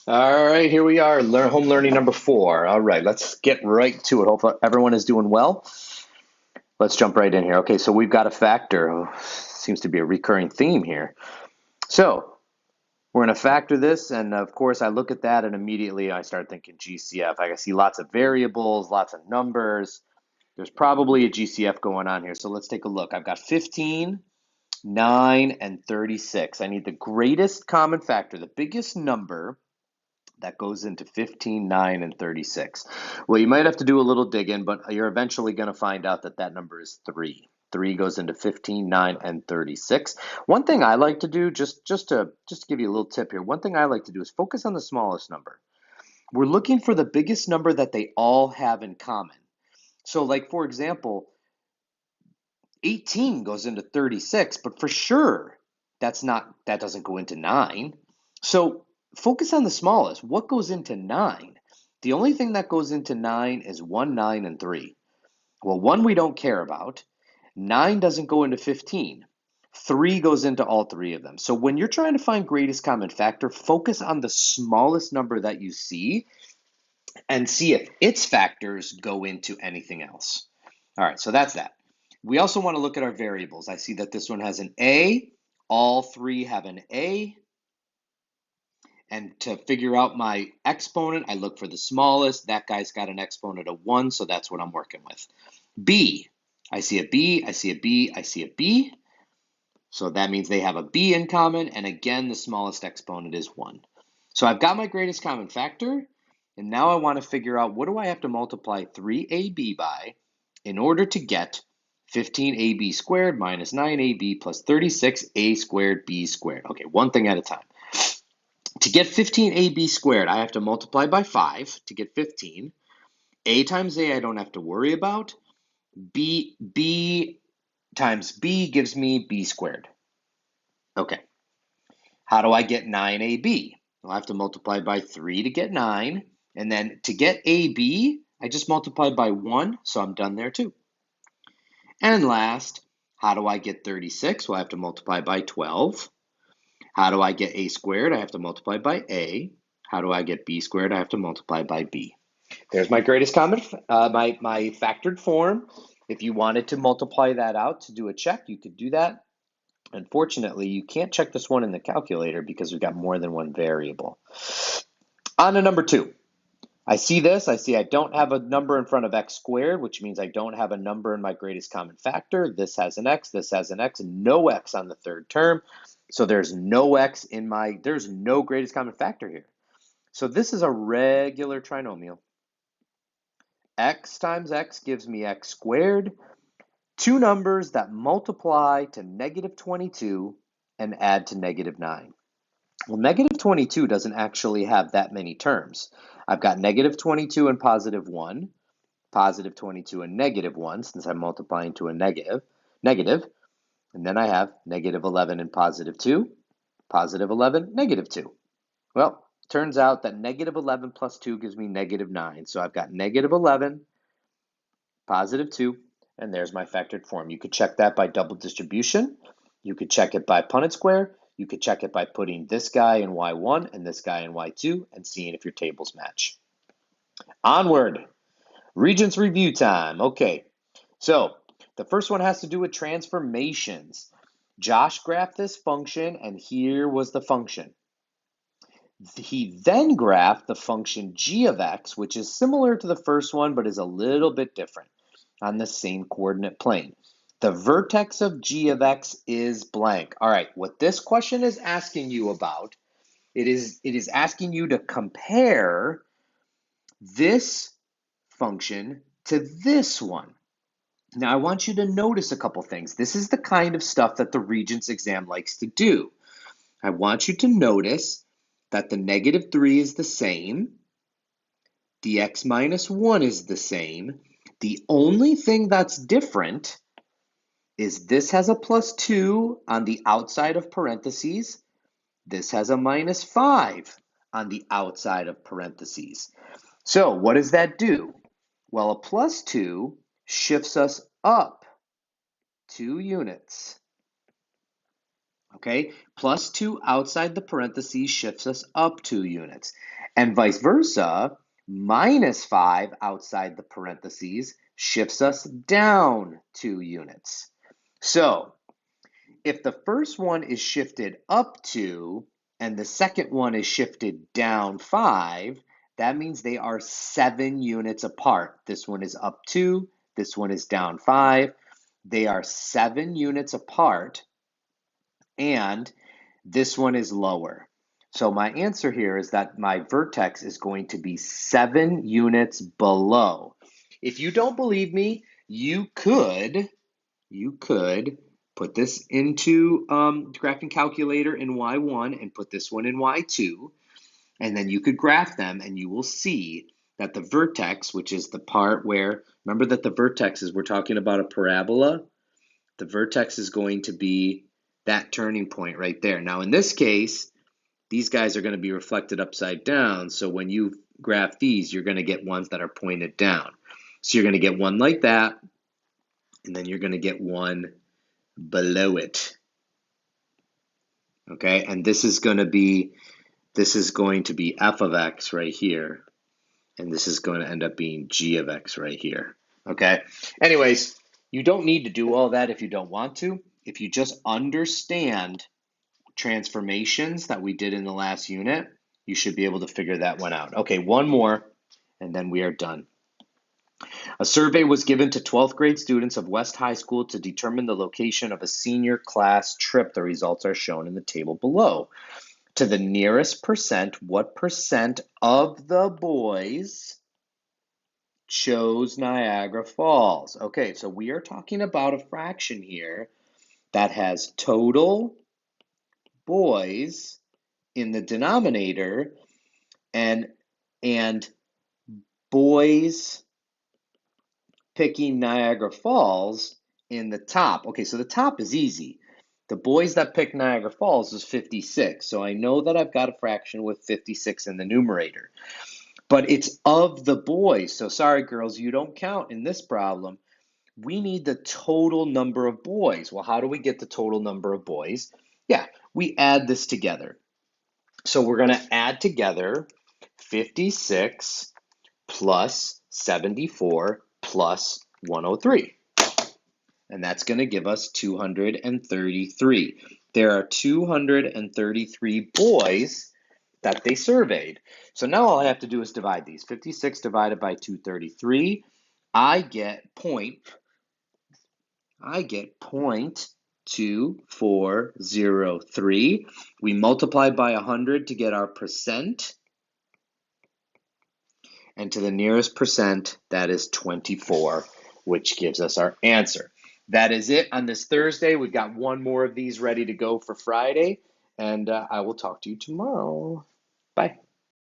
All right, here we are, home learning number 4. All right, let's get right to it. Hopefully everyone is doing well. Let's jump right in here. Okay, so we've got a factor. Seems to be a recurring theme here. So we're going to factor this, and of course I look at that and immediately I start thinking GCF. I see lots of variables, lots of numbers. There's probably a GCF going on here. So let's take a look. I've got 15, 9, and 36. I need the greatest common factor, the biggest number that goes into 15, 9, and 36. Well, you might have to do a little digging, but you're eventually going to find out that that number is 3. 3 goes into 15, 9, and 36. One thing I like to do, just to give you a little tip here, one thing I like to do is focus on the smallest number. We're looking for the biggest number that they all have in common. So like, for example, 18 goes into 36, but for sure that doesn't go into 9. So focus on the smallest. What goes into 9? The only thing that goes into 9 is 1, 9, and 3. Well, 1 we don't care about. 9 doesn't go into 15. 3 goes into all 3 of them. So when you're trying to find greatest common factor, focus on the smallest number that you see and see if its factors go into anything else. All right, so that's that. We also want to look at our variables. I see that this one has an A. All 3 have an A. And to figure out my exponent, I look for the smallest. That guy's got an exponent of 1, so that's what I'm working with. B. I see a B, I see a B, I see a B. So that means they have a B in common. And again, the smallest exponent is 1. So I've got my greatest common factor. And now I want to figure out, what do I have to multiply 3AB by in order to get 15AB squared minus 9AB plus 36A squared B squared. Okay, one thing at a time. To get 15AB squared, I have to multiply by 5 to get 15. A times A I don't have to worry about. B times B gives me B squared. Okay. How do I get 9AB? Well, I have to multiply by 3 to get 9. And then to get AB, I just multiplied by 1, so I'm done there too. And last, how do I get 36? Well, I have to multiply by 12. How do I get A squared? I have to multiply by A. How do I get B squared? I have to multiply by B. There's my greatest common, my factored form. If you wanted to multiply that out to do a check, you could do that. Unfortunately, you can't check this one in the calculator because we've got more than one variable. On to number 2. I see this. I see I don't have a number in front of x squared, which means I don't have a number in my greatest common factor. This has an x, this has an x, and no x on the third term. So there's no x in there's no greatest common factor here. So this is a regular trinomial. X times x gives me x squared. Two numbers that multiply to negative 22 and add to negative 9. Well, negative 22 doesn't actually have that many terms. I've got negative 22 and positive 1, positive 22 and negative 1, since I'm multiplying to a negative, and then I have negative 11 and positive 2, positive 11, negative 2. Well, turns out that negative 11 plus 2 gives me negative 9. So I've got negative 11, positive 2, and there's my factored form. You could check that by double distribution. You could check it by Punnett square. You could check it by putting this guy in y1 and this guy in y2 and seeing if your tables match. Onward. Regents review time. Okay, so the first one has to do with transformations. Josh graphed this function, and here was the function. He then graphed the function g of x, which is similar to the first one, but is a little bit different on the same coordinate plane. The vertex of g of x is blank. All right, what this question is asking you about, it is asking you to compare this function to this one. Now, I want you to notice a couple things. This is the kind of stuff that the Regents exam likes to do. I want you to notice that the negative 3 is the same. The x minus 1 is the same. The only thing that's different is this has a plus 2 on the outside of parentheses. This has a minus 5 on the outside of parentheses. So what does that do? Well, a plus 2 shifts us up 2 units. Okay, plus 2 outside the parentheses shifts us up 2 units. And vice versa, -5 outside the parentheses shifts us down 2 units. So if the first one is shifted up 2 and the second one is shifted down 5, that means they are 7 units apart. This one is up 2, this one is down 5. They are 7 units apart, and this one is lower. So my answer here is that my vertex is going to be 7 units below. If you don't believe me, you could put this into graphing calculator in Y1 and put this one in Y2, and then you could graph them, and you will see that the vertex, which is the part where, remember that the vertex is, we're talking about a parabola, the vertex is going to be that turning point right there. Now in this case, these guys are going to be reflected upside down, so when you graph these, you're going to get ones that are pointed down. So you're going to get one like that, and then you're going to get one below it. Okay, and this is going to be f of x right here, and this is going to end up being g of x right here. Okay, anyways, you don't need to do all that if you don't want to. If you just understand transformations that we did in the last unit, you should be able to figure that one out. Okay, one more, and then we are done. A survey was given to 12th grade students of West High School to determine the location of a senior class trip. The results are shown in the table below. To the nearest percent, what percent of the boys chose Niagara Falls? Okay, so we are talking about a fraction here that has total boys in the denominator and boys picking Niagara Falls in the top. Okay, so the top is easy. The boys that picked Niagara Falls is 56. So I know that I've got a fraction with 56 in the numerator. But it's of the boys. So sorry, girls, you don't count in this problem. We need the total number of boys. Well, how do we get the total number of boys? Yeah, we add this together. So we're going to add together 56 plus 74 plus 103. And that's going to give us 233. There are 233 boys that they surveyed. So now all I have to do is divide these. 56 divided by 233, I get 0.2403. We multiply by 100 to get our percent. And to the nearest percent, that is 24, which gives us our answer. That is it on this Thursday. We've got one more of these ready to go for Friday, and I will talk to you tomorrow. Bye.